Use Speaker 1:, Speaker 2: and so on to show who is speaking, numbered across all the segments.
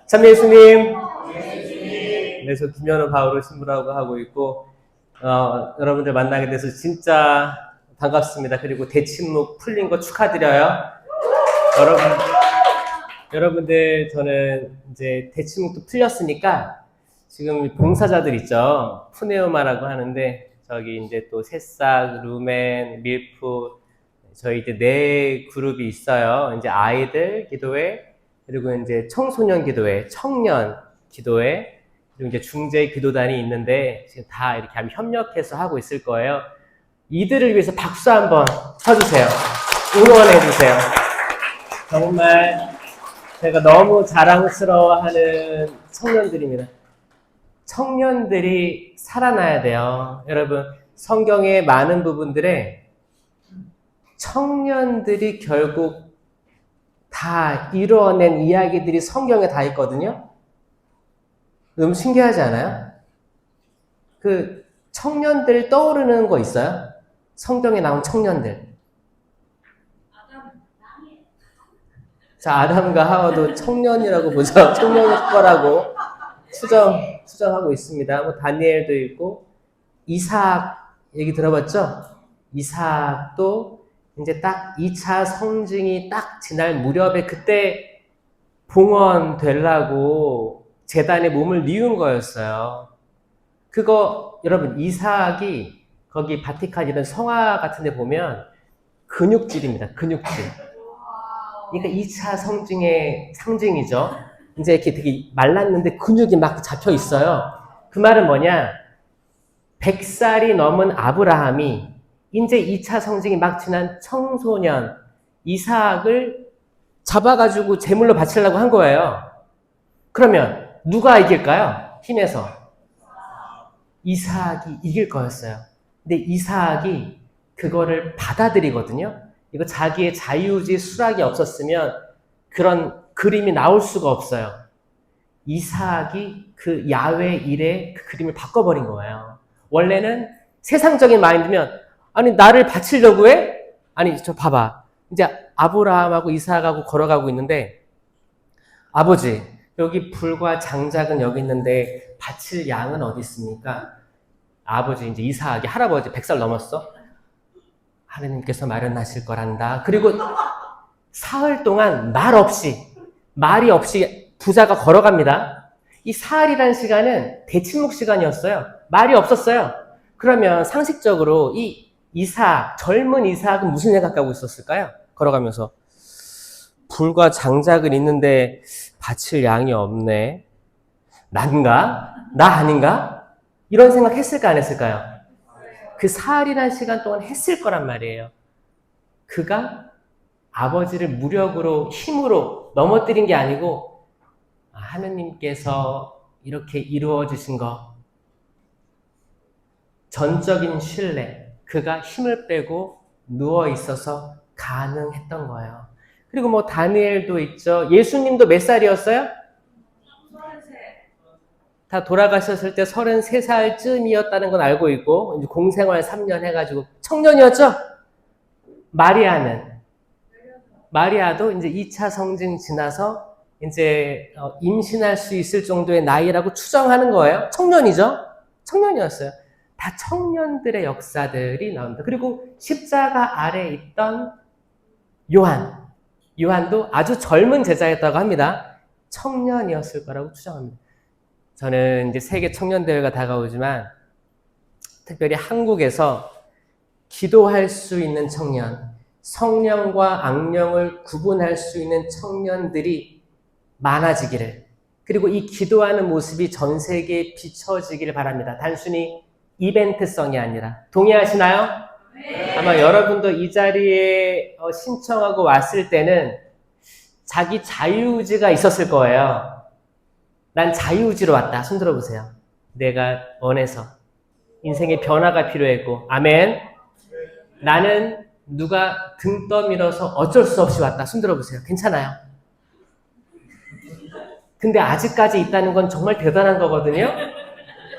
Speaker 1: 참 예수님. 네, 저 김현우 바오로 신부라고 하고 있고, 여러분들 만나게 돼서 진짜 반갑습니다. 그리고 대침묵 풀린 거 축하드려요. 여러분들, 저는 이제 대침묵도 풀렸으니까 지금 봉사자들 있죠. 푸네오마라고 하는데, 저기 이제 또 새싹, 루멘, 밀프, 저희 이제 네 그룹이 있어요. 이제 아이들 기도회, 그리고 이제 청소년 기도회, 청년 기도회, 그리고 이제 중재 기도단이 있는데 지금 다 이렇게 협력해서 하고 있을 거예요. 이들을 위해서 박수 한번 쳐주세요. 응원해 주세요. 정말 제가 너무 자랑스러워하는 청년들입니다. 청년들이 살아나야 돼요. 여러분, 성경의 많은 부분들에 청년들이 결국 다 이루어낸 이야기들이 성경에 다 있거든요. 너무 신기하지 않아요? 그 청년들 떠오르는 거 있어요? 성경에 나온 청년들. 자, 아담과 하와도 청년이라고 보죠. 청년일 거라고 추정하고 있습니다. 뭐 다니엘도 있고, 이삭 얘기 들어봤죠? 이삭도 이제 딱 2차 성징이 딱 지날 무렵에 그때 봉헌 되려고 제단에 몸을 뉘운 거였어요. 그거 여러분, 이삭이 거기 바티칸 이런 성화 같은 데 보면 근육질입니다. 근육질. 그러니까 2차 성징의 상징이죠. 이제 이렇게 되게 말랐는데 근육이 막 잡혀 있어요. 그 말은 뭐냐? 100살이 넘은 아브라함이 이제 2차 성징이 막 지난 청소년 이삭을 잡아가지고 제물로 바치려고 한 거예요. 그러면 누가 이길까요? 힘에서. 이삭이 이길 거였어요. 근데 이삭이 그거를 받아들이거든요. 이거 자기의 자유의지 수락이 없었으면 그런 그림이 나올 수가 없어요. 이삭이 그 야훼 일에 그 그림을 바꿔버린 거예요. 원래는 세상적인 마인드면 아니 나를 바치려고 해? 아니 저 봐봐. 이제 아브라함하고 이삭하고 걸어가고 있는데 아버지 여기 불과 장작은 여기 있는데 바칠 양은 어디 있습니까? 아버지 이제 이삭이 할아버지 100살 넘었어. 하느님께서 마련하실 거란다. 그리고 사흘 동안 말이 없이 부자가 걸어갑니다. 이 사흘이라는 시간은 대침묵 시간이었어요. 말이 없었어요. 그러면 상식적으로 이 이삭, 젊은 이삭은 무슨 생각하고 있었을까요? 걸어가면서 불과 장작은 있는데 바칠 양이 없네. 난가? 나 아닌가? 이런 생각 했을까 안 했을까요? 그 사흘이라는 시간 동안 했을 거란 말이에요. 그가 아버지를 무력으로 힘으로 넘어뜨린 게 아니고 하느님께서 이렇게 이루어 주신 거 전적인 신뢰, 그가 힘을 빼고 누워 있어서 가능했던 거예요. 그리고 뭐 다니엘도 있죠. 예수님도 몇 살이었어요? 다 돌아가셨을 때 33살쯤이었다는 건 알고 있고 이제 공생활 3년 해가지고 청년이었죠? 마리아도 이제 2차 성징 지나서 이제 임신할 수 있을 정도의 나이라고 추정하는 거예요. 청년이죠? 청년이었어요. 다 청년들의 역사들이 나온다. 그리고 십자가 아래 있던 요한도 아주 젊은 제자였다고 합니다. 청년이었을 거라고 추정합니다. 저는 이제 세계 청년대회가 다가오지만 특별히 한국에서 기도할 수 있는 청년, 성령과 악령을 구분할 수 있는 청년들이 많아지기를, 그리고 이 기도하는 모습이 전 세계에 비춰지기를 바랍니다. 단순히 이벤트성이 아니라. 동의하시나요? 네. 아마 여러분도 이 자리에 신청하고 왔을 때는 자기 자유의지가 있었을 거예요. 난 자유의지로 왔다. 손 들어보세요. 내가 원해서. 인생의 변화가 필요했고. 아멘. 나는 누가 등 떠밀어서 어쩔 수 없이 왔다. 손 들어보세요. 괜찮아요. 근데 아직까지 있다는 건 정말 대단한 거거든요.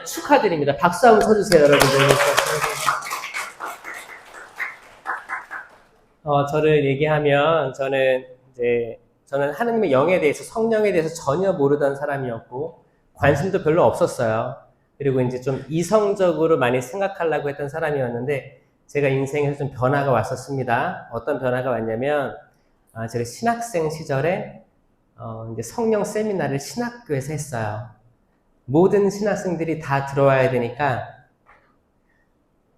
Speaker 1: 축하드립니다. 박수 한번 쳐주세요, 여러분들. 저를 얘기하면 저는 이제 저는 하느님의 영에 대해서, 성령에 대해서 전혀 모르던 사람이었고 관심도 별로 없었어요. 그리고 이제 좀 이성적으로 많이 생각하려고 했던 사람이었는데 제가 인생에서 좀 변화가 왔었습니다. 어떤 변화가 왔냐면 제가 신학생 시절에 이제 성령 세미나를 신학교에서 했어요. 모든 신학생들이 다 들어와야 되니까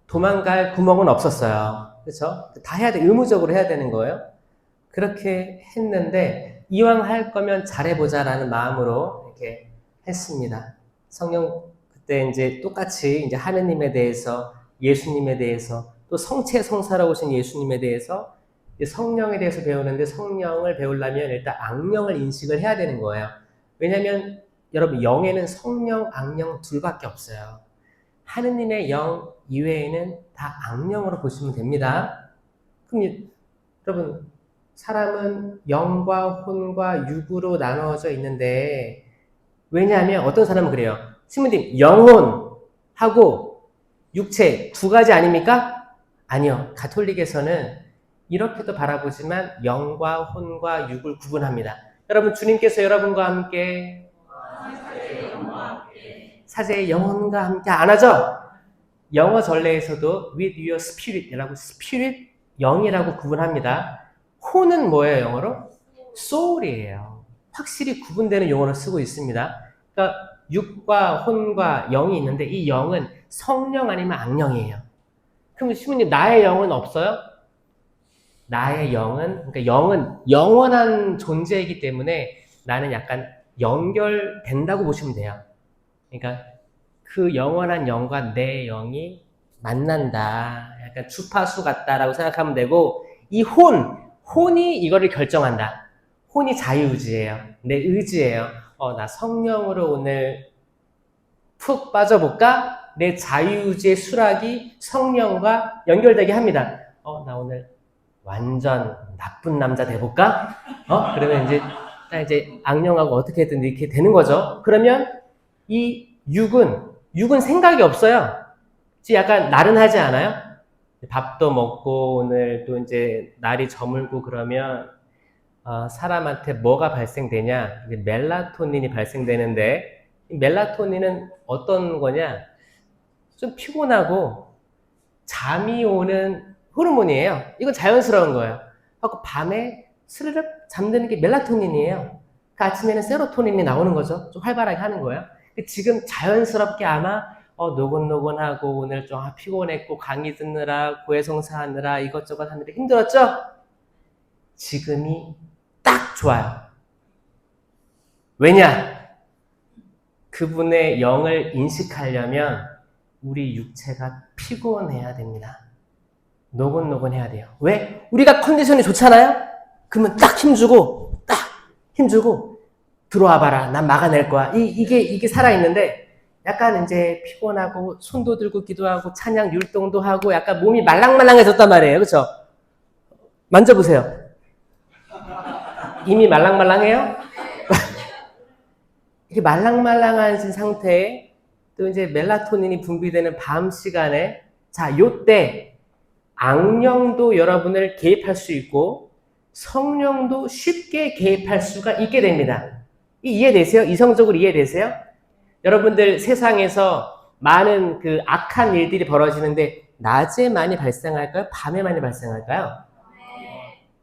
Speaker 1: 도망갈 구멍은 없었어요. 그렇죠? 다 해야 돼. 의무적으로 해야 되는 거예요. 그렇게 했는데 이왕 할 거면 잘해보자라는 마음으로 이렇게 했습니다. 성령 그때 이제 똑같이 이제 하느님에 대해서, 예수님에 대해서, 또 성체 성사로 오신 예수님에 대해서, 성령에 대해서 배우는데 성령을 배우려면 일단 악령을 인식을 해야 되는 거예요. 왜냐하면 여러분 영에는 성령, 악령 둘밖에 없어요. 하느님의 영 이외에는 다 악령으로 보시면 됩니다. 그럼 여러분 사람은 영과 혼과 육으로 나누어져 있는데 왜냐하면 어떤 사람은 그래요. 신부님 영혼하고 육체 두 가지 아닙니까? 아니요. 가톨릭에서는 이렇게도 바라보지만 영과 혼과 육을 구분합니다. 여러분 주님께서 여러분과 함께 사제의 영혼과 함께 안 하죠? 영어 전례에서도 with your spirit이라고 spirit, 영이라고 구분합니다. 혼은 뭐예요, 영어로? soul이에요. 확실히 구분되는 용어로 쓰고 있습니다. 그러니까 육과 혼과 영이 있는데 이 영은 성령 아니면 악령이에요. 그럼 시부님 나의 영은 없어요? 나의 영은, 그러니까 영은 영원한 존재이기 때문에 나는 약간 연결된다고 보시면 돼요. 그러니까 그 영원한 영과 내 영이 만난다. 약간 주파수 같다라고 생각하면 되고 이 혼이 이거를 결정한다. 혼이 자유의지예요. 내 의지예요. 나 성령으로 오늘 푹 빠져볼까? 내 자유의지의 수락이 성령과 연결되게 합니다. 나 오늘 완전 나쁜 남자 돼볼까? 그러면 이제 악령하고 어떻게든 이렇게 되는 거죠. 그러면 이 육은 생각이 없어요. 약간 나른하지 않아요? 밥도 먹고 오늘 또 이제 날이 저물고 그러면 사람한테 뭐가 발생되냐? 멜라토닌이 발생되는데 멜라토닌은 어떤 거냐? 좀 피곤하고 잠이 오는 호르몬이에요. 이건 자연스러운 거예요. 하고 밤에 스르륵 잠드는 게 멜라토닌이에요. 그 아침에는 세로토닌이 나오는 거죠. 좀 활발하게 하는 거예요. 지금 자연스럽게 아마 노곤노곤하고 오늘 좀 피곤했고 강의 듣느라 고해성사하느라 이것저것 하느라 힘들었죠? 지금이 딱 좋아요. 왜냐? 그분의 영을 인식하려면 우리 육체가 피곤해야 됩니다. 노곤노곤해야 돼요. 왜? 우리가 컨디션이 좋잖아요? 그러면 딱 힘주고 들어와 봐라. 난 막아낼 거야. 이게 살아있는데 약간 이제 피곤하고 손도 들고 기도하고 찬양 율동도 하고 약간 몸이 말랑말랑해졌단 말이에요. 그렇죠? 만져보세요. 이미 말랑말랑해요? 이렇게 말랑말랑한 상태에 또 이제 멜라토닌이 분비되는 밤 시간에 요때 악령도 여러분을 개입할 수 있고 성령도 쉽게 개입할 수가 있게 됩니다. 이해되세요? 이성적으로 이해되세요? 여러분들 세상에서 많은 그 악한 일들이 벌어지는데 낮에 많이 발생할까요? 밤에 많이 발생할까요?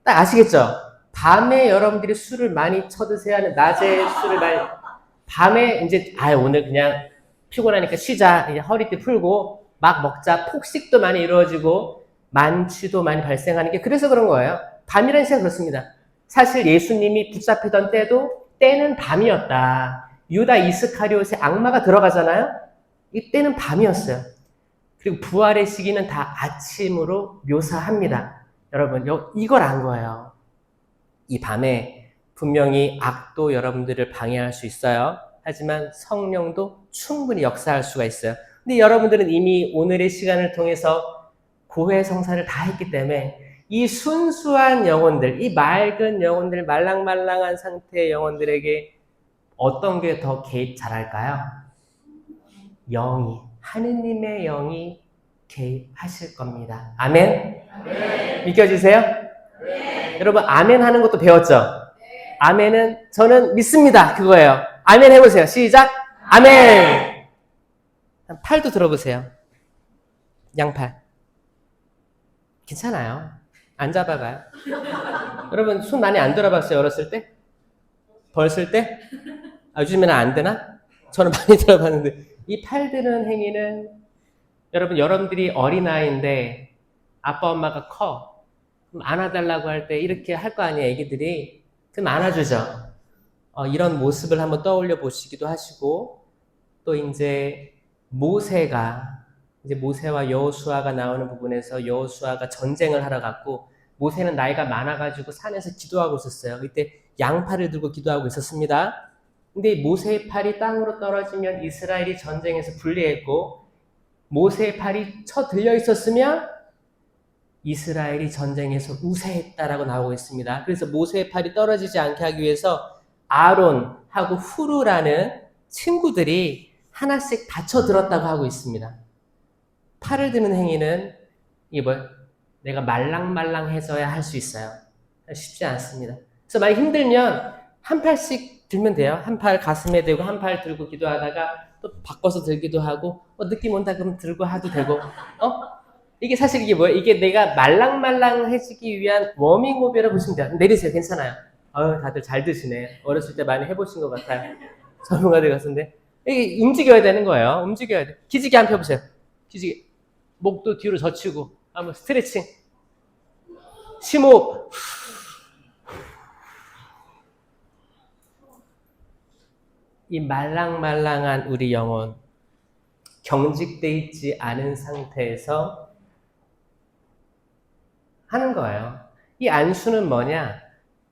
Speaker 1: 딱 아시겠죠? 밤에 여러분들이 술을 많이 쳐드세요 하는 낮에 술을 많이 밤에 이제 오늘 그냥 피곤하니까 쉬자 이제 허리띠 풀고 막 먹자 폭식도 많이 이루어지고 만취도 많이 발생하는 게 그래서 그런 거예요. 밤이라는 시간 그렇습니다. 사실 예수님이 붙잡히던 때는 밤이었다. 유다 이스카리옷에 악마가 들어가잖아요. 이때는 밤이었어요. 그리고 부활의 시기는 다 아침으로 묘사합니다. 여러분 이걸 안 거예요. 이 밤에 분명히 악도 여러분들을 방해할 수 있어요. 하지만 성령도 충분히 역사할 수가 있어요. 근데 여러분들은 이미 오늘의 시간을 통해서 고해성사를 다 했기 때문에 이 순수한 영혼들, 이 맑은 영혼들, 말랑말랑한 상태의 영혼들에게 어떤 게 더 개입 잘할까요? 영이, 하느님의 영이 개입하실 겁니다. 아멘? 아멘. 믿겨지세요? 네. 여러분 아멘 하는 것도 배웠죠? 네. 아멘은 저는 믿습니다. 그거예요. 아멘 해보세요. 시작. 아멘. 팔도 들어보세요. 양팔. 괜찮아요. 안 잡아가요. 여러분 손 많이 안 들어봤어요? 어렸을 때? 벌쓸 때? 요즘에는 안 되나? 저는 많이 들어봤는데 이 팔 드는 행위는 여러분들이 어린아이인데 아빠 엄마가 커. 그럼 안아달라고 할 때 이렇게 할 거 아니에요, 애기들이. 그럼 안아주죠. 이런 모습을 한번 떠올려 보시기도 하시고, 또 이제 모세와 여호수아가 나오는 부분에서 여호수아가 전쟁을 하러 갔고, 모세는 나이가 많아가지고 산에서 기도하고 있었어요. 그때 양팔을 들고 기도하고 있었습니다. 근데 모세의 팔이 땅으로 떨어지면 이스라엘이 전쟁에서 불리했고, 모세의 팔이 쳐 들려 있었으면 이스라엘이 전쟁에서 우세했다라고 나오고 있습니다. 그래서 모세의 팔이 떨어지지 않게 하기 위해서 아론하고 후르라는 친구들이 하나씩 받쳐 들었다고 하고 있습니다. 팔을 드는 행위는 내가 말랑말랑해져야 할 수 있어요. 쉽지 않습니다. 그래서 많이 힘들면 한 팔씩 들면 돼요. 한 팔 가슴에 대고 한 팔 들고 기도하다가 또 바꿔서 들기도 하고 느낌 온다 그러면 들고 하도 되고 이게 사실 이게 뭐예요? 이게 내가 말랑말랑해지기 위한 워밍업이라고 보시면 돼요. 내리세요. 괜찮아요. 다들 잘 드시네. 어렸을 때 많이 해보신 것 같아요. 전문가들 같은데. 이게 움직여야 되는 거예요. 움직여야 돼. 기지개 한번 펴보세요. 기지개. 목도 뒤로 젖히고. 한번 스트레칭. 심호흡. 이 말랑말랑한 우리 영혼. 경직돼 있지 않은 상태에서 하는 거예요. 이 안수는 뭐냐?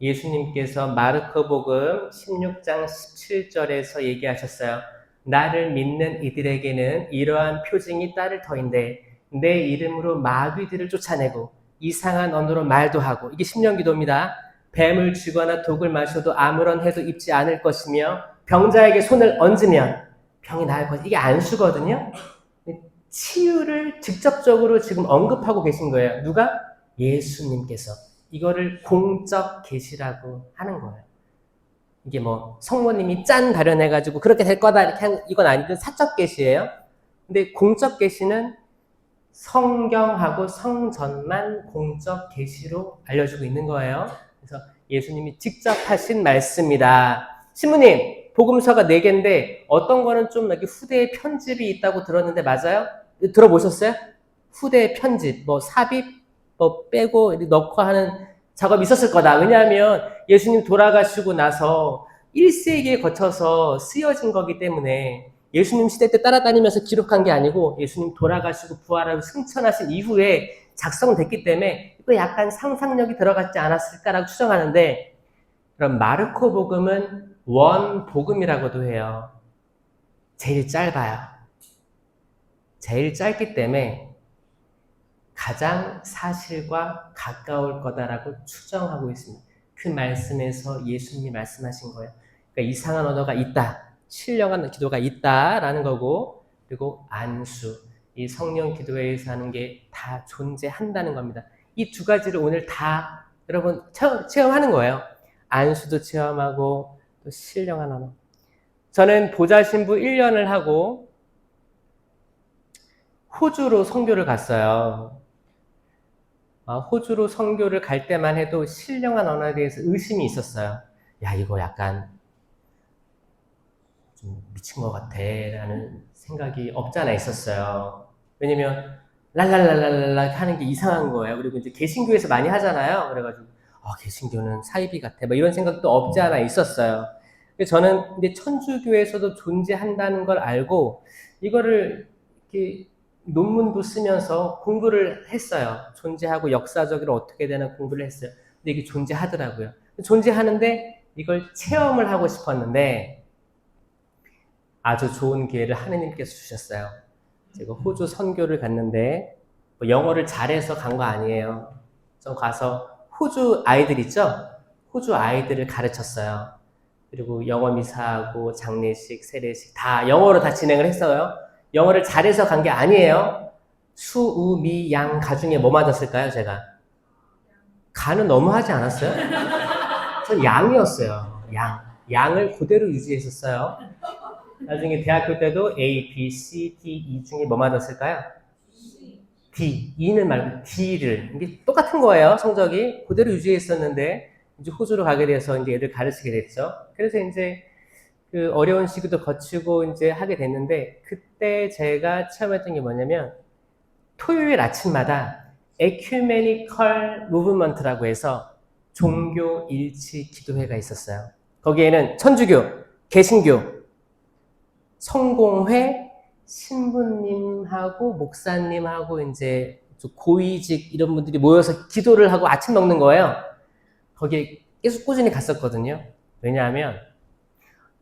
Speaker 1: 예수님께서 마르코복음 16장 17절에서 얘기하셨어요. 나를 믿는 이들에게는 이러한 표징이 따를 터인데 내 이름으로 마귀들을 쫓아내고 이상한 언어로 말도 하고, 이게 심령기도입니다. 뱀을 쥐거나 독을 마셔도 아무런 해도 입지 않을 것이며 병자에게 손을 얹으면 병이 나을 것이다. 이게 안수거든요. 치유를 직접적으로 지금 언급하고 계신 거예요. 누가? 예수님께서. 이거를 공적 계시라고 하는 거예요. 이게 성모님이 짠 발현해가지고 그렇게 될 거다 이렇게 한 이건 아니든 사적 계시예요. 근데 공적 계시는 성경하고 성전만 공적 계시로 알려주고 있는 거예요. 그래서 예수님이 직접 하신 말씀이다. 신부님, 복음서가 4개인데 어떤 거는 좀 이렇게 후대의 편집이 있다고 들었는데 맞아요? 들어보셨어요? 후대의 편집, 삽입, 빼고 넣고 하는 작업이 있었을 거다. 왜냐하면 예수님 돌아가시고 나서 1세기에 거쳐서 쓰여진 거기 때문에 예수님 시대 때 따라다니면서 기록한 게 아니고 예수님 돌아가시고 부활하고 승천하신 이후에 작성됐기 때문에 또 약간 상상력이 들어갔지 않았을까라고 추정하는데, 그럼 마르코 복음은 원복음이라고도 해요. 제일 짧아요. 제일 짧기 때문에 가장 사실과 가까울 거다라고 추정하고 있습니다. 그 말씀에서 예수님이 말씀하신 거예요. 그러니까 이상한 언어가 있다, 신령한 기도가 있다라는 거고, 그리고 안수, 이 성령 기도회에서 하는 게 다 존재한다는 겁니다. 이 두 가지를 오늘 다 여러분 체험하는 거예요. 안수도 체험하고 또 신령한 언어. 저는 보좌신부 1년을 하고 호주로 선교를 갔어요. 호주로 선교를 갈 때만 해도 신령한 언어에 대해서 의심이 있었어요. 야, 이거 약간 좀 미친 것 같아 라는 생각이 없지 않아 있었어요. 왜냐면 랄랄랄랄랄라 하는 게 이상한 거예요. 그리고 이제 개신교에서 많이 하잖아요. 그래가지고 개신교는 사이비 같아 이런 생각도 없지 않아 있었어요. 저는 근데 천주교에서도 존재한다는 걸 알고 이거를 이렇게 논문도 쓰면서 공부를 했어요. 존재하고 역사적으로 어떻게 되나 공부를 했어요. 근데 이게 존재하더라고요. 존재하는데 이걸 체험을 하고 싶었는데 아주 좋은 기회를 하느님께서 주셨어요. 제가 호주 선교를 갔는데 영어를 잘해서 간 거 아니에요. 좀 가서 호주 아이들 있죠? 호주 아이들을 가르쳤어요. 그리고 영어 미사하고 장례식, 세례식 다 영어로 다 진행을 했어요. 영어를 잘해서 간 게 아니에요. 수, 우, 미, 양, 가 중에 뭐 맞았을까요, 제가? 가는 너무 하지 않았어요? 전 양이었어요. 양을 그대로 유지했었어요. 나중에 대학교 때도 A, B, C, D, E 중에 뭐 맞았을까요? D. E는 말고 D를. 이게 똑같은 거예요. 성적이. 그대로 유지했었는데, 이제 호주로 가게 돼서 이제 애들 가르치게 됐죠. 그래서 이제 그 어려운 시기도 거치고 이제 하게 됐는데, 그때 제가 체험했던 게 뭐냐면, 토요일 아침마다 에큐메니컬 무브먼트라고 해서 종교 일치 기도회가 있었어요. 거기에는 천주교, 개신교, 성공회, 신부님하고 목사님하고 이제 고위직 이런 분들이 모여서 기도를 하고 아침 먹는 거예요. 거기에 계속 꾸준히 갔었거든요. 왜냐하면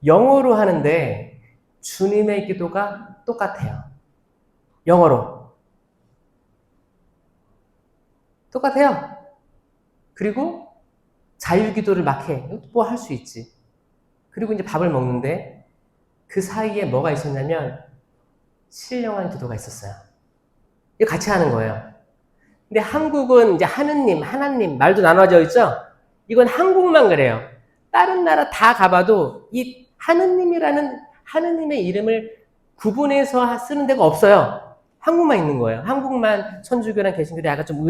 Speaker 1: 영어로 하는데 주님의 기도가 똑같아요. 영어로. 똑같아요. 그리고 자유기도를 막 해. 뭐 할 수 있지. 그리고 이제 밥을 먹는데 그 사이에 뭐가 있었냐면 신령한 기도가 있었어요. 이거 같이 하는 거예요. 근데 한국은 이제 하나님 말도 나눠져 있죠? 이건 한국만 그래요. 다른 나라 다 가봐도 이 하느님이라는 하느님의 이름을 구분해서 쓰는 데가 없어요. 한국만 있는 거예요. 한국만 천주교랑 개신교도 약간 좀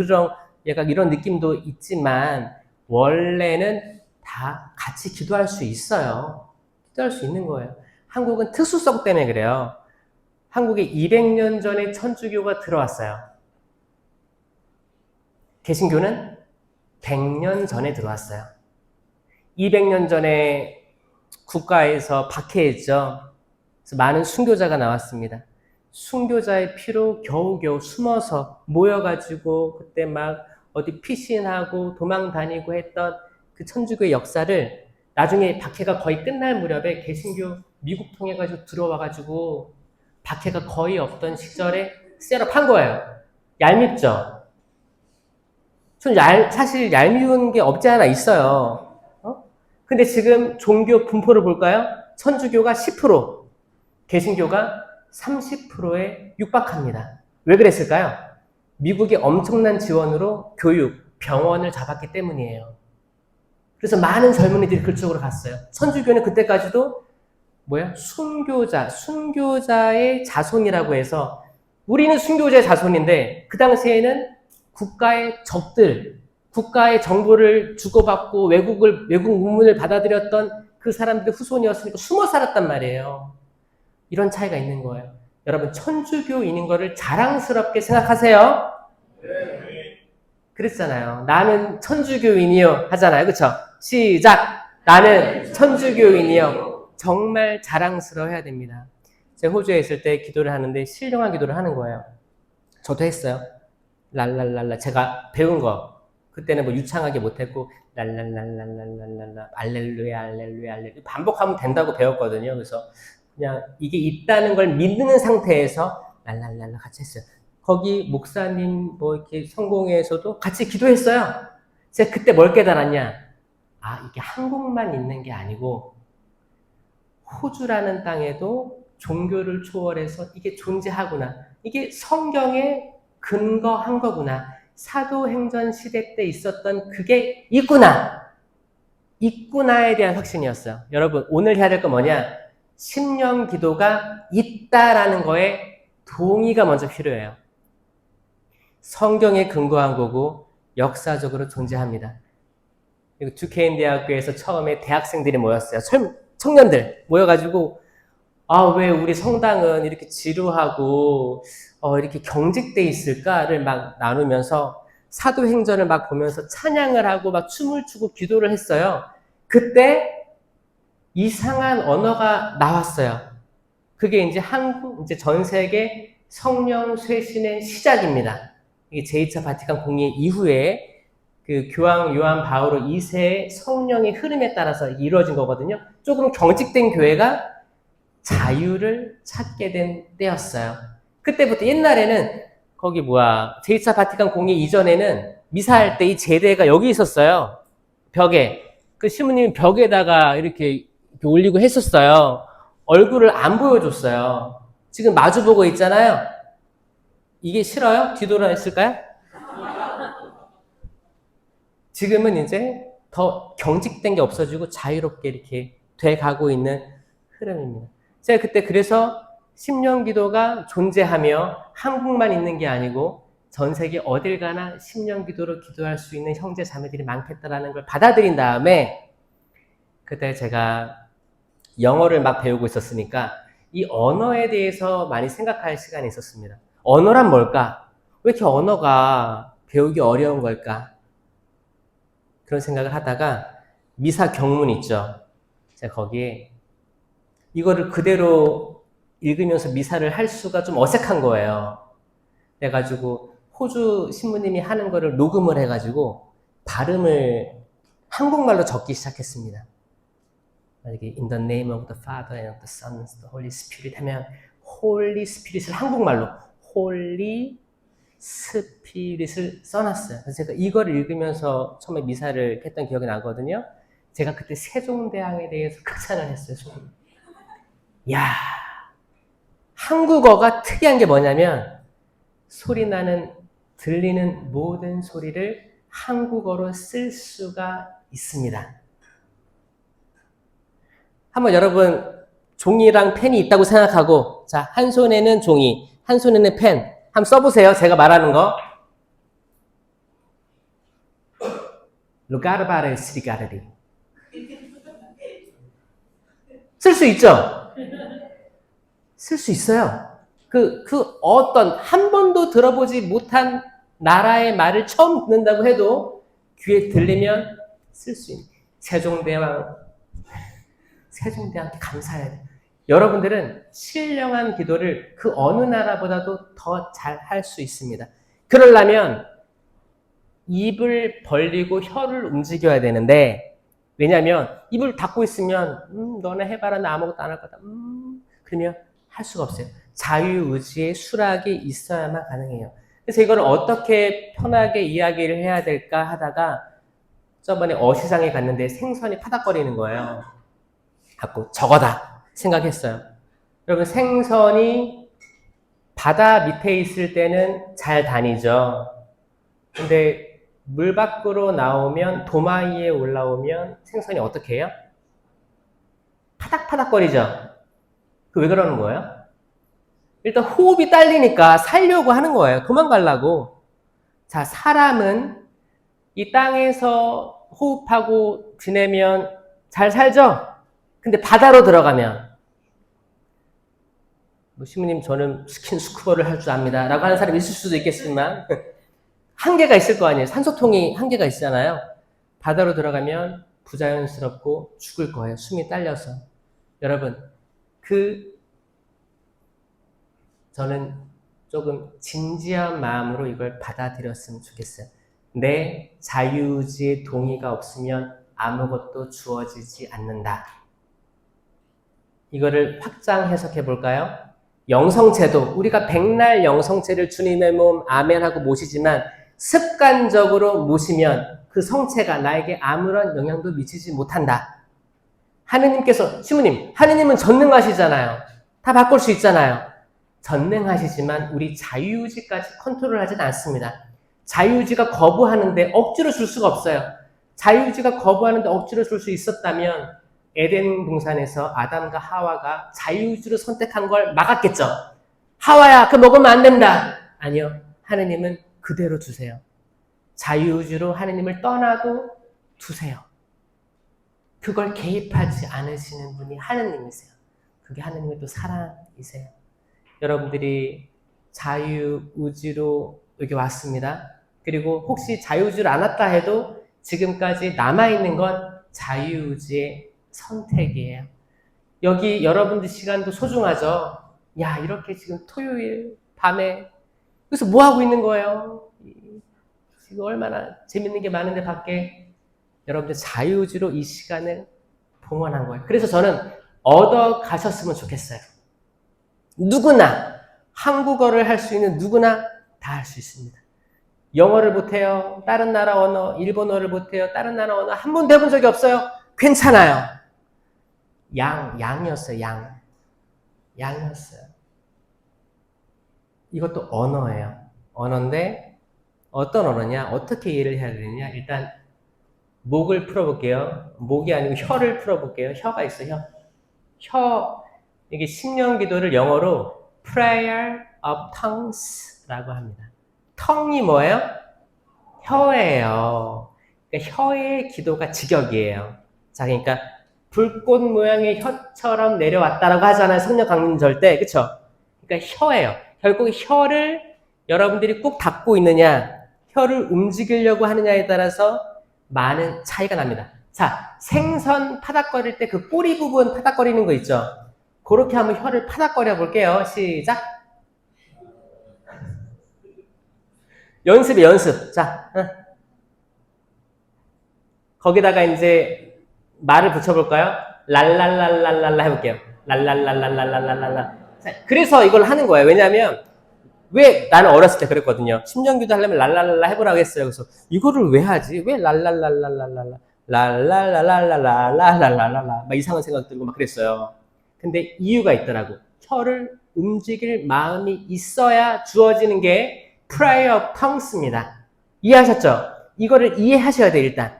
Speaker 1: 약간 이런 느낌도 있지만 원래는 다 같이 기도할 수 있어요. 기도할 수 있는 거예요. 한국은 특수성 때문에 그래요. 한국에 200년 전에 천주교가 들어왔어요. 개신교는 100년 전에 들어왔어요. 200년 전에 국가에서 박해했죠. 그래서 많은 순교자가 나왔습니다. 순교자의 피로 겨우겨우 숨어서 모여가지고 그때 막 어디 피신하고 도망 다니고 했던 그 천주교의 역사를 나중에 박해가 거의 끝날 무렵에 개신교 미국 통해가지고 들어와가지고 박해가 거의 없던 시절에 셋업한 거예요. 얄밉죠? 전 사실 얄미운 게 없지 않아 있어요. 근데 지금 종교 분포를 볼까요? 천주교가 10%, 개신교가 30%에 육박합니다. 왜 그랬을까요? 미국의 엄청난 지원으로 교육, 병원을 잡았기 때문이에요. 그래서 많은 젊은이들이 그쪽으로 갔어요. 천주교는 그때까지도 순교자의 자손이라고 해서 우리는 순교자의 자손인데 그 당시에는 국가의 적들, 국가의 정보를 주고받고 외국 문문을 받아들였던 그 사람들의 후손이었으니까 숨어 살았단 말이에요. 이런 차이가 있는 거예요. 여러분 천주교인인 거를 자랑스럽게 생각하세요. 그랬잖아요. 나는 천주교인이요 하잖아요. 그쵸? 시작! 나는 천주교인이요. 정말 자랑스러워해야 됩니다. 제가 호주에 있을 때 기도를 하는데 신령한 기도를 하는 거예요. 저도 했어요. 랄랄랄라 제가 배운 거 그때는 뭐 유창하게 못했고 랄랄랄랄랄랄라 알렐루야 알렐루야 알렐루야 반복하면 된다고 배웠거든요. 그래서 그냥 이게 있다는 걸 믿는 상태에서 랄랄랄라 같이 했어요. 거기 목사님 뭐 이렇게 성공회에서도 같이 기도했어요. 제가 그때 뭘 깨달았냐? 아 이게 한국만 있는 게 아니고 호주라는 땅에도 종교를 초월해서 이게 존재하구나. 이게 성경에 근거한 거구나. 사도행전 시대 때 있었던 그게 있구나. 있구나에 대한 확신이었어요. 여러분 오늘 해야 될 거 뭐냐? 신령 기도가 있다라는 거에 동의가 먼저 필요해요. 성경에 근거한 거고 역사적으로 존재합니다. 그리고 두케인 대학교에서 처음에 대학생들이 모였어요. 청년들 모여가지고 왜 우리 성당은 이렇게 지루하고 이렇게 경직돼 있을까를 막 나누면서 사도행전을 막 보면서 찬양을 하고 막 춤을 추고 기도를 했어요. 그때 이상한 언어가 나왔어요. 그게 이제 전 세계 성령 쇄신의 시작입니다. 이게 제2차 바티칸 공의 이후에 그 교황 요한 바오로 2세의 성령의 흐름에 따라서 이루어진 거거든요. 조금 경직된 교회가 자유를 찾게 된 때였어요. 그때부터 옛날에는 제2차 바티칸 공의 이전에는 미사할 때 이 제대가 여기 있었어요. 벽에. 그 신부님이 벽에다가 이렇게 올리고 했었어요. 얼굴을 안 보여줬어요. 지금 마주보고 있잖아요. 이게 싫어요? 뒤돌아 있을까요? 지금은 이제 더 경직된 게 없어지고 자유롭게 이렇게 돼가고 있는 흐름입니다. 제가 그때 그래서 심령기도가 존재하며 한국만 있는 게 아니고 전 세계 어딜 가나 심령기도로 기도할 수 있는 형제 자매들이 많겠다라는 걸 받아들인 다음에 그때 제가 영어를 막 배우고 있었으니까 이 언어에 대해서 많이 생각할 시간이 있었습니다. 언어란 뭘까? 왜 이렇게 언어가 배우기 어려운 걸까? 그런 생각을 하다가 미사 경문 있죠. 제가 거기에 이거를 그대로 읽으면서 미사를 할 수가 좀 어색한 거예요. 그래가지고 호주 신부님이 하는 거를 녹음을 해가지고 발음을 한국말로 적기 시작했습니다. 만약에 In the name of the Father and of the Son and the Holy Spirit 하면 Holy Spirit을 한국말로 Holy Spirit을 써놨어요. 그래서 제가 이걸 읽으면서 처음에 미사를 했던 기억이 나거든요. 제가 그때 세종대왕에 대해서 극찬을 했어요. 야, 한국어가 특이한 게 뭐냐면 소리 나는 들리는 모든 소리를 한국어로 쓸 수가 있습니다. 한번 여러분 종이랑 펜이 있다고 생각하고 자, 한 손에는 종이, 한 손에는 펜 한번 써보세요. 제가 말하는 거. 루가르바르 스리가르리 쓸 수 있죠? 쓸 수 있어요. 그 어떤 한 번도 들어보지 못한 나라의 말을 처음 듣는다고 해도 귀에 들리면 쓸 수 있는 세종대왕께 감사해야 돼요. 여러분들은 신령한 기도를 그 어느 나라보다도 더 잘 할 수 있습니다. 그러려면 입을 벌리고 혀를 움직여야 되는데 왜냐하면 입을 닫고 있으면 너네 해봐라 나 아무것도 안 할 거다. 그러면 할 수가 없어요. 자유의지의 수락이 있어야만 가능해요. 그래서 이걸 어떻게 편하게 이야기를 해야 될까 하다가 저번에 어시장에 갔는데 생선이 파닥거리는 거예요. 갖고 저거다 생각했어요. 여러분 생선이 바다 밑에 있을 때는 잘 다니죠. 근데 물 밖으로 나오면 도마 위에 올라오면 생선이 어떻게 해요? 파닥파닥거리죠. 그 왜 그러는 거예요? 일단 호흡이 딸리니까 살려고 하는 거예요. 도망가려고. 자, 사람은 이 땅에서 호흡하고 지내면 잘 살죠? 근데 바다로 들어가면 시무님 저는 스킨스쿠버를 할 줄 압니다 라고 하는 사람이 있을 수도 있겠지만 한계가 있을 거 아니에요. 산소통이 한계가 있잖아요. 바다로 들어가면 부자연스럽고 죽을 거예요. 숨이 딸려서. 여러분 저는 조금 진지한 마음으로 이걸 받아들였으면 좋겠어요. 내 자유의지의 동의가 없으면 아무것도 주어지지 않는다. 이거를 확장 해석해 볼까요? 영성체도 우리가 백날 영성체를 주님의 몸 아멘하고 모시지만 습관적으로 모시면 그 성체가 나에게 아무런 영향도 미치지 못한다. 하느님께서 시무님 하느님은 전능하시잖아요. 다 바꿀 수 있잖아요. 전능하시지만 우리 자유의지까지 컨트롤하지는 않습니다. 자유의지가 거부하는데 억지로 줄 수가 없어요. 자유의지가 거부하는데 억지로 줄 수 있었다면 에덴 동산에서 아담과 하와가 자유의지로 선택한 걸 막았겠죠. 하와야, 그거 먹으면 안 된다. 아니요. 하느님은 그대로 두세요. 자유의지로 하느님을 떠나도 두세요. 그걸 개입하지 않으시는 분이 하느님이세요. 그게 하느님의 또 사랑이세요. 여러분들이 자유의지로 여기 왔습니다. 그리고 혹시 자유의지로 안 왔다 해도 지금까지 남아있는 건 자유의지의 선택이에요. 여기 여러분들 시간도 소중하죠. 야, 이렇게 지금 토요일 밤에 여기서 뭐 하고 있는 거예요? 지금 얼마나 재밌는 게 많은데 밖에 여러분들 자유의지로 이 시간을 봉헌한 거예요. 그래서 저는 얻어 가셨으면 좋겠어요. 누구나 한국어를 할 수 있는 누구나 다 할 수 있습니다. 영어를 못해요. 다른 나라 언어, 일본어를 못해요. 다른 나라 언어 한 번도 해본 적이 없어요. 괜찮아요. 양이었어요. 양이었어요. 이것도 언어예요. 언어인데 어떤 언어냐? 어떻게 이해를 해야 되느냐? 일단 목을 풀어볼게요. 목이 아니고 혀를 풀어볼게요. 혀가 있어, 혀. 이게 신령 기도를 영어로 prayer of tongues라고 합니다. tongue이 뭐예요? 혀예요. 그러니까 혀의 기도가 직역이에요. 자, 그러니까 불꽃 모양의 혀처럼 내려왔다라고 하잖아요. 성령 강림절 때, 그쵸? 그러니까 혀예요. 결국 혀를 여러분들이 꼭 닫고 있느냐, 혀를 움직이려고 하느냐에 따라서 많은 차이가 납니다. 자, 생선 파닥거릴 때 그 꼬리 부분 파닥거리는 거 있죠? 그렇게 한번 혀를 파닥거려 볼게요. 시작. 연습이 연습. 자, 거기다가 이제 말을 붙여볼까요? 랄랄랄랄랄라 해볼게요. 랄랄랄랄랄랄랄라. 그래서 이걸 하는 거예요. 왜냐하면 왜 나는 어렸을 때 그랬거든요. 심정기도 하려면 랄랄랄라 해보라고 했어요. 그래서 이거를 왜 하지? 왜 랄랄랄랄랄랄라 랄랄랄랄랄랄랄랄랄라 막 이상한 생각 들고 막 그랬어요. 근데 이유가 있더라고. 혀를 움직일 마음이 있어야 주어지는 게 prayer of tongues입니다. 이해하셨죠? 이거를 이해하셔야 돼 일단.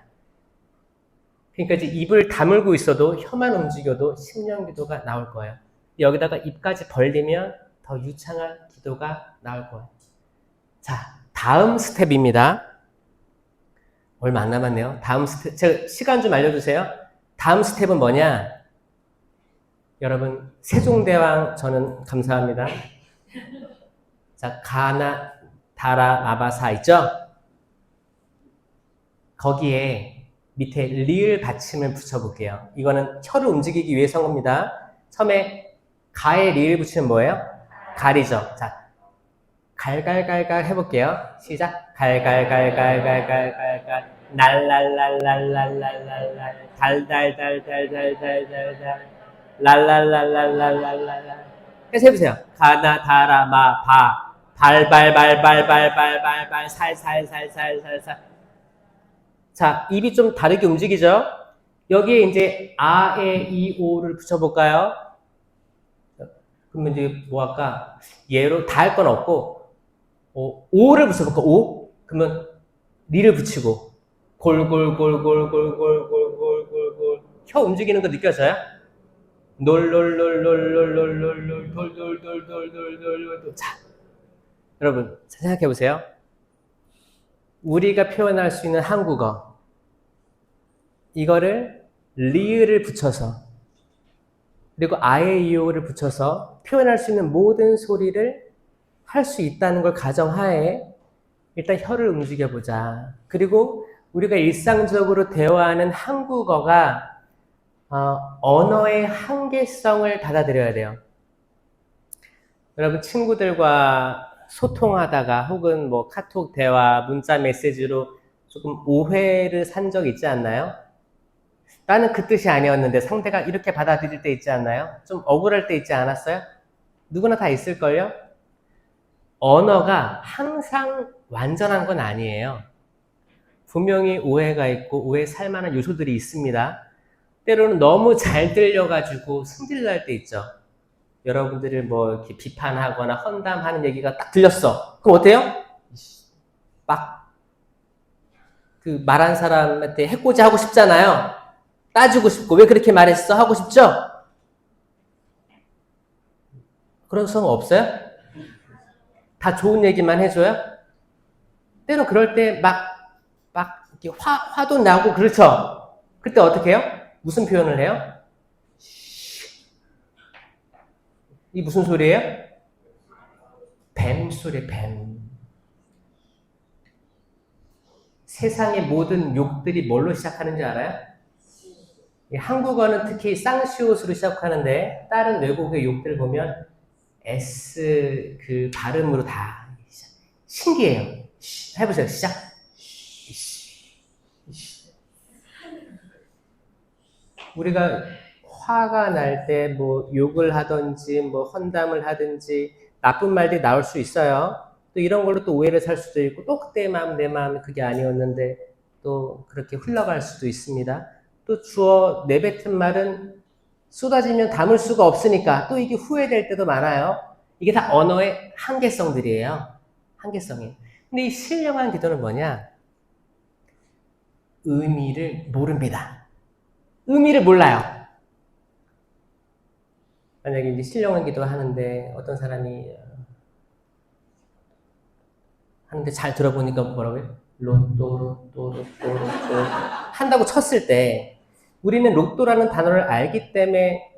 Speaker 1: 그러니까 이제 입을 다물고 있어도 혀만 움직여도 심령기도가 나올 거예요. 여기다가 입까지 벌리면 더 유창한 기도가 나올 거예요. 자, 다음 스텝입니다. 얼마 안 남았네요. 다음 스텝, 제가 시간 좀 알려주세요. 다음 스텝은 뭐냐? 여러분, 세종대왕 저는 감사합니다. 자, 가나, 다라, 마바사 있죠? 거기에 밑에 리을 받침을 붙여볼게요. 이거는 혀를 움직이기 위해서 한 겁니다. 처음에 가에 리을 붙이면 뭐예요? 갈이죠. 자, 갈갈갈갈 해볼게요. 시작. 갈갈갈갈갈갈갈 날랄랄랄랄랄랄랄 달달달달달달달달 랄랄랄랄랄랄랄 해서 해보세요. 가나 다라 마바 발발발발발발발발 살살살살살살. 자, 입이 좀 다르게 움직이죠? 여기에 이제 아, 에, 이, 오를 붙여볼까요? 그러면 이제 뭐 할까? 얘로 다 할 건 없고 오를 붙여볼까? 오? 그러면 리를 붙이고 골골골골골골골골골골 혀 움직이는 거 느껴져요? 놀놀놀놀놀놀놀놀 돌돌돌돌돌돌돌. 자, 여러분 생각해 보세요. 우리가 표현할 수 있는 한국어 이거를 리을을 붙여서 그리고 아에이오를 붙여서 표현할 수 있는 모든 소리를 할 수 있다는 걸 가정하에 일단 혀를 움직여보자. 그리고 우리가 일상적으로 대화하는 한국어가 언어의 한계성을 받아들여야 돼요. 여러분 친구들과 소통하다가 혹은 뭐 카톡 대화, 문자 메시지로 조금 오해를 산 적 있지 않나요? 나는 그 뜻이 아니었는데 상대가 이렇게 받아들일 때 있지 않나요? 좀 억울할 때 있지 않았어요? 누구나 다 있을걸요? 언어가 항상 완전한 건 아니에요. 분명히 오해가 있고 오해 살만한 요소들이 있습니다. 때로는 너무 잘 들려가지고 승질날 때 있죠. 여러분들을 뭐 이렇게 비판하거나 헌담하는 얘기가 딱 들렸어. 그럼 어때요? 막 그 말한 사람한테 해코지 하고 싶잖아요. 따지고 싶고 왜 그렇게 말했어? 하고 싶죠? 그런 성은 없어요? 다 좋은 얘기만 해줘요? 때로 그럴 때 이렇게 화도 나고 그렇죠? 그때 어떻게 해요? 무슨 표현을 해요? 이 무슨 소리예요? 뱀 소리, 뱀. 세상의 모든 욕들이 뭘로 시작하는지 알아요? 한국어는 특히 쌍시옷으로 시작하는데 다른 외국의 욕들 보면 S 그 발음으로 다 신기해요. 해보세요. 시작. 우리가 화가 날 때 뭐 욕을 하든지 뭐 헌담을 하든지 나쁜 말들이 나올 수 있어요. 또 이런 걸로 또 오해를 살 수도 있고 또 그때 마음 내 마음이 그게 아니었는데 또 그렇게 흘러갈 수도 있습니다. 또 주어 내뱉은 말은 쏟아지면 담을 수가 없으니까 또 이게 후회될 때도 많아요. 이게 다 언어의 한계성들이에요. 한계성이. 근데 이 신령한 기도는 뭐냐? 의미를 모릅니다. 의미를 몰라요. 만약에 이제 신령한 기도 하는데 어떤 사람이 하는데 잘 들어보니까 뭐라고요? 로또 한다고 쳤을 때 우리는 로또라는 단어를 알기 때문에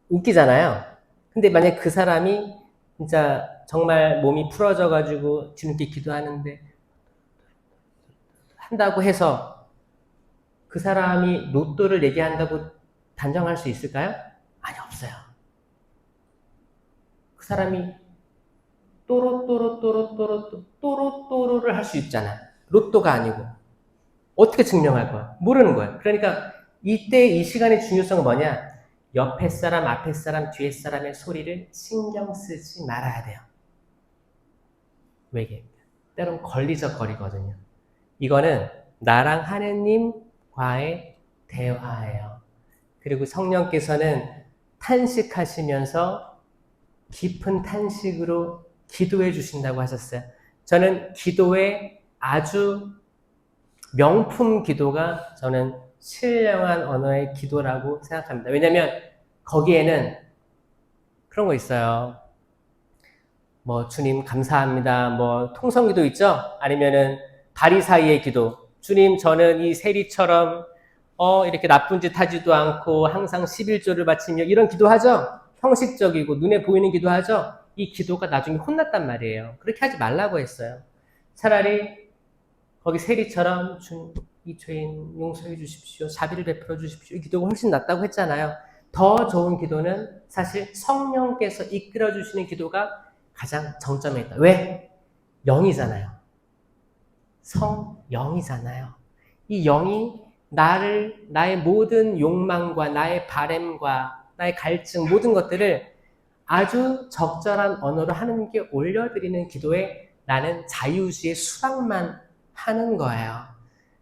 Speaker 1: 웃기잖아요. 근데 만약 그 사람이 진짜 정말 몸이 풀어져가지고 주님께 기도하는데 한다고 해서 그 사람이 로또를 얘기한다고 단정할 수 있을까요? 아니, 없어요. 그 사람이 또로또로를 할 수 있잖아. 로또가 아니고. 어떻게 증명할 거야? 모르는 거야. 그러니까 이때 이 시간의 중요성은 뭐냐? 옆에 사람, 앞에 사람, 뒤에 사람의 소리를 신경 쓰지 말아야 돼요. 왜게? 때론 걸리적거리거든요. 이거는 나랑 하느님과의 대화예요. 그리고 성령께서는 탄식하시면서 깊은 탄식으로 기도해 주신다고 하셨어요. 저는 기도의 아주 명품 기도가 저는 신령한 언어의 기도라고 생각합니다. 왜냐하면 거기에는 그런 거 있어요. 뭐 주님 감사합니다. 뭐 통성기도 있죠? 아니면은 다리 사이의 기도. 주님 저는 이 세리처럼 이렇게 나쁜 짓 하지도 않고 항상 11조를 바치며 이런 기도하죠? 형식적이고 눈에 보이는 기도하죠? 이 기도가 나중에 혼났단 말이에요. 그렇게 하지 말라고 했어요. 차라리 거기 세리처럼 주님 이 죄인 용서해 주십시오. 자비를 베풀어 주십시오. 이 기도가 훨씬 낫다고 했잖아요. 더 좋은 기도는 사실 성령께서 이끌어 주시는 기도가 가장 정점에 있다. 왜? 영이잖아요. 성영이잖아요. 이 영이 나의 모든 욕망과 나의 바램과 나의 갈증 모든 것들을 아주 적절한 언어로 하느님께 올려드리는 기도에 나는 자유주의 수락만 하는 거예요.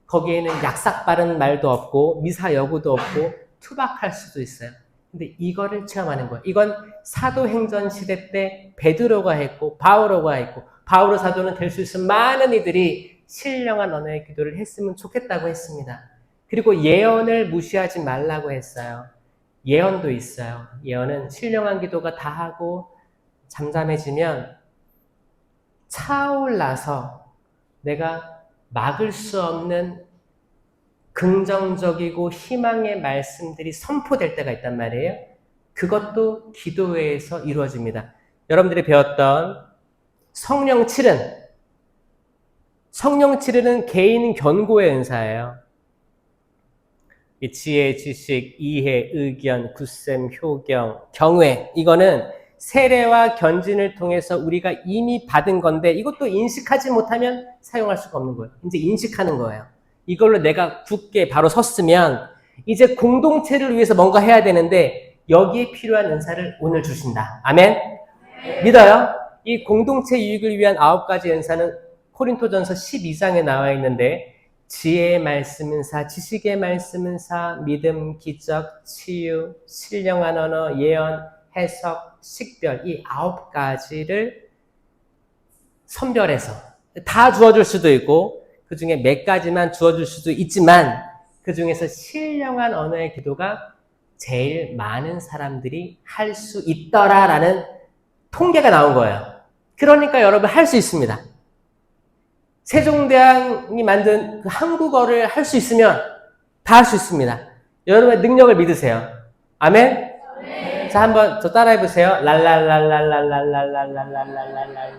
Speaker 1: 거기에는 약삭빠른 말도 없고 미사여구도 없고 투박할 수도 있어요. 근데 이거를 체험하는 거예요. 이건 사도행전 시대 때 베드로가 했고 바오로가 했고 바오로 사도는 될 수 있는 많은 이들이 신령한 언어의 기도를 했으면 좋겠다고 했습니다. 그리고 예언을 무시하지 말라고 했어요. 예언도 있어요. 예언은 신령한 기도가 다 하고 잠잠해지면 차올라서 내가 막을 수 없는 긍정적이고 희망의 말씀들이 선포될 때가 있단 말이에요. 그것도 기도회에서 이루어집니다. 여러분들이 배웠던 성령 7은 개인 견고의 은사예요. 지혜, 지식, 이해, 의견, 굳셈, 효경, 경외 이거는 세례와 견진을 통해서 우리가 이미 받은 건데 이것도 인식하지 못하면 사용할 수가 없는 거예요. 이제 인식하는 거예요. 이걸로 내가 굳게 바로 섰으면 이제 공동체를 위해서 뭔가 해야 되는데 여기에 필요한 은사를 오늘 주신다. 아멘? 네. 믿어요? 이 공동체 유익을 위한 9가지 은사는 코린토전서 12장에 나와 있는데 지혜의 말씀 은사, 지식의 말씀 은사, 믿음, 기적, 치유, 신령한 언어, 예언, 해석, 식별 이 9가지를 선별해서 다 주어줄 수도 있고 그 중에 몇 가지만 주어줄 수도 있지만 그 중에서 신령한 언어의 기도가 제일 많은 사람들이 할 수 있더라라는 통계가 나온 거예요. 그러니까 여러분 할 수 있습니다. 세종대왕이 만든 그 한국어를 할 수 있으면 다 할 수 있습니다. 여러분의 능력을 믿으세요. 아멘? 네. 자, 한번 저 따라해 보세요. 랄랄랄랄랄랄랄랄랄랄랄랄랄랄랄랄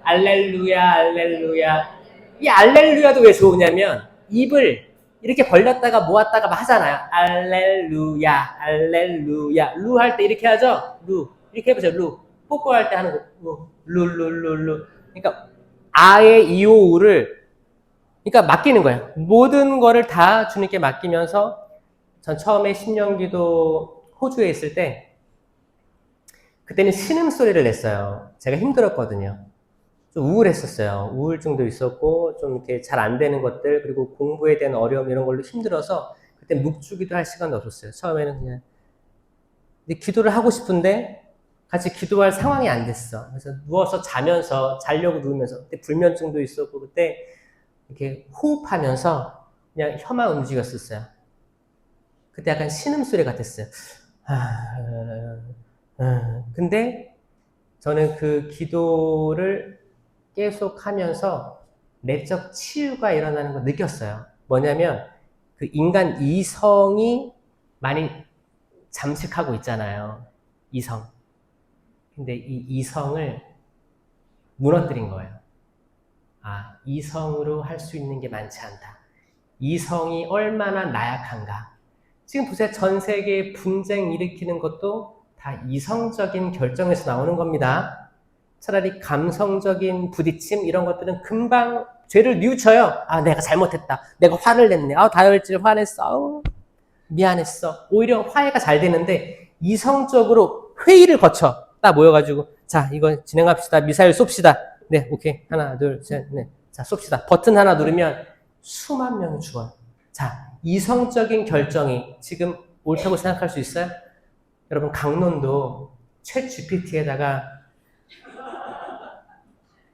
Speaker 1: 알렐루야, 알렐루야. 이 알렐루야도 왜 좋으냐면 입을 이렇게 벌렸다가 모았다가 하잖아요. 알렐루야, 알렐루야. 루 할 때 이렇게 하죠? 루. 이렇게 해보세요. 루. 뽀뽀할 때 하는 거. 루. 그러니까 아의 이오우를 그러니까 맡기는 거예요. 모든 거를 다 주님께 맡기면서 전 처음에 신령기도 호주에 있을 때 그때는 신음소리를 냈어요. 제가 힘들었거든요. 좀 우울했었어요. 우울증도 있었고 좀 이렇게 잘 안 되는 것들 그리고 공부에 대한 어려움 이런 걸로 힘들어서 그때 묵주기도 할 시간도 없었어요. 처음에는 그냥 근데 기도를 하고 싶은데 같이 기도할 상황이 안 됐어. 그래서 누워서 자려고 누우면서 그때 불면증도 있었고 그때 이렇게 호흡하면서 그냥 혀만 움직였었어요. 그때 약간 신음소리 같았어요. 근데 저는 그 기도를 계속 하면서 내적 치유가 일어나는 걸 느꼈어요. 뭐냐면 그 인간 이성이 많이 잠식하고 있잖아요. 이성. 근데 이 이성을 무너뜨린 거예요. 아, 이성으로 할 수 있는 게 많지 않다. 이성이 얼마나 나약한가. 지금 보세요. 전 세계에 분쟁 일으키는 것도 다 이성적인 결정에서 나오는 겁니다. 차라리 감성적인 부딪힘 이런 것들은 금방 죄를 뉘우쳐요. 아, 내가 잘못했다. 내가 화를 냈네. 아, 다혈질 화냈어. 아우, 미안했어. 오히려 화해가 잘 되는데 이성적으로 회의를 거쳐. 딱 모여가지고 자, 이거 진행합시다. 미사일 쏩시다. 네, 오케이. 하나, 둘, 셋, 넷. 자, 쏩시다. 버튼 하나 누르면 수만 명이 죽어요. 자, 이성적인 결정이 지금 옳다고 생각할 수 있어요? 여러분, 강론도 챗 GPT에다가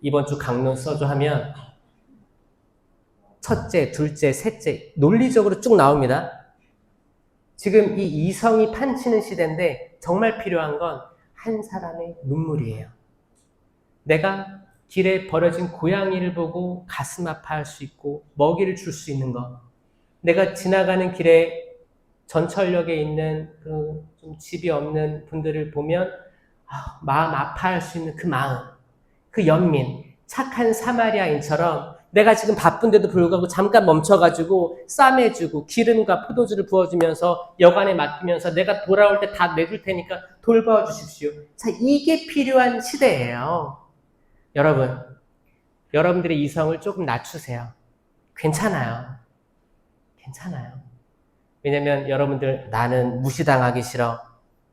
Speaker 1: 이번 주 강론 써줘 하면 첫째, 둘째, 셋째 논리적으로 쭉 나옵니다. 지금 이 이성이 판치는 시대인데 정말 필요한 건 한 사람의 눈물이에요. 내가 길에 버려진 고양이를 보고 가슴 아파할 수 있고 먹이를 줄 수 있는 것. 내가 지나가는 길에 전철역에 있는 그 좀 집이 없는 분들을 보면 마음 아파할 수 있는 그 마음, 그 연민, 착한 사마리아인처럼 내가 지금 바쁜데도 불구하고 잠깐 멈춰가지고 쌈해주고 기름과 포도주를 부어주면서 여관에 맡기면서 내가 돌아올 때 다 내줄 테니까 돌봐 주십시오. 자, 이게 필요한 시대예요. 여러분, 여러분들의 이성을 조금 낮추세요. 괜찮아요. 괜찮아요. 왜냐면 여러분들 나는 무시당하기 싫어.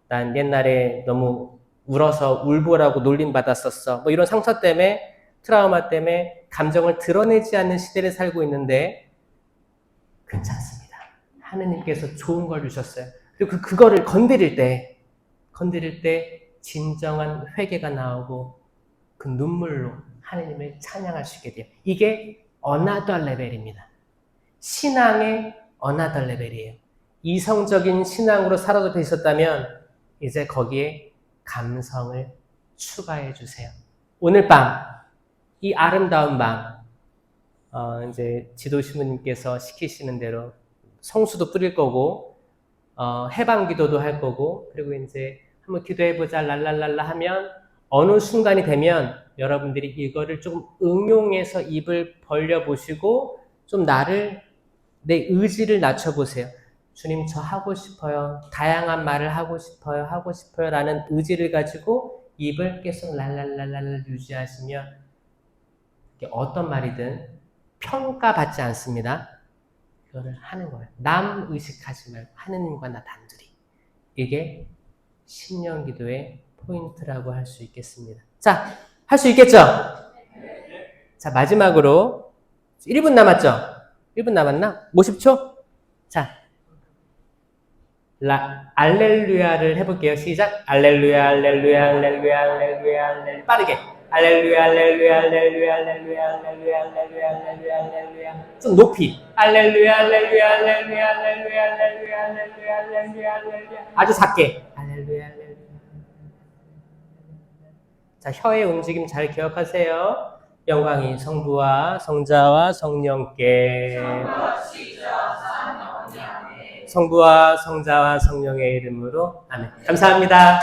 Speaker 1: 난 옛날에 너무 울어서 울보라고 놀림받았었어. 뭐 이런 상처 때문에 트라우마 때문에 감정을 드러내지 않는 시대를 살고 있는데 괜찮습니다. 하느님께서 좋은 걸 주셨어요. 그리고 그거를 건드릴 때 진정한 회개가 나오고 그 눈물로 하느님을 찬양할 수 있게 돼요. 이게 another 레벨입니다. 신앙의 another 레벨이에요. 이성적인 신앙으로 살아도 있었다면 이제 거기에 감성을 추가해 주세요. 오늘 밤, 이 아름다운 밤, 이제 지도신부님께서 시키시는 대로 성수도 뿌릴 거고, 해방 기도도 할 거고, 그리고 이제 한번 기도해보자, 랄랄랄라 하면 어느 순간이 되면 여러분들이 이거를 조금 응용해서 입을 벌려보시고, 좀 내 의지를 낮춰보세요. 주님, 저 하고 싶어요. 다양한 말을 하고 싶어요. 라는 의지를 가지고 입을 계속 랄랄랄랄 유지하시면 어떤 말이든 평가받지 않습니다. 그거를 하는 거예요. 남 의식하지 말고 하느님과 나 단둘이. 이게 신령 기도의 포인트라고 할 수 있겠습니다. 자, 할 수 있겠죠? 자, 마지막으로 1분 남았죠? 1분 남았나? 50초? 자, 알렐루야를 해볼게요. 시작. 알렐루야, 알렐루야, 알렐루야, 알렐루야, 알렐루야. 빠르게. 알렐루야, 알렐루야, 알렐루야, 알렐루야, 알렐루야, 알렐루야, 알렐루야, 알렐루야. 좀 높이. 알렐루야, 알렐루야, 알렐루야, 알렐루야, 알렐루야, 알렐루야, 알렐루야, 알렐루야. 아주 작게. 알렐루야, 알렐루야. 자, 혀의 움직임 잘 기억하세요. 영광이 성부와 성자와 성령께. 성부와 성자와 성령의 이름으로 아멘. 감사합니다.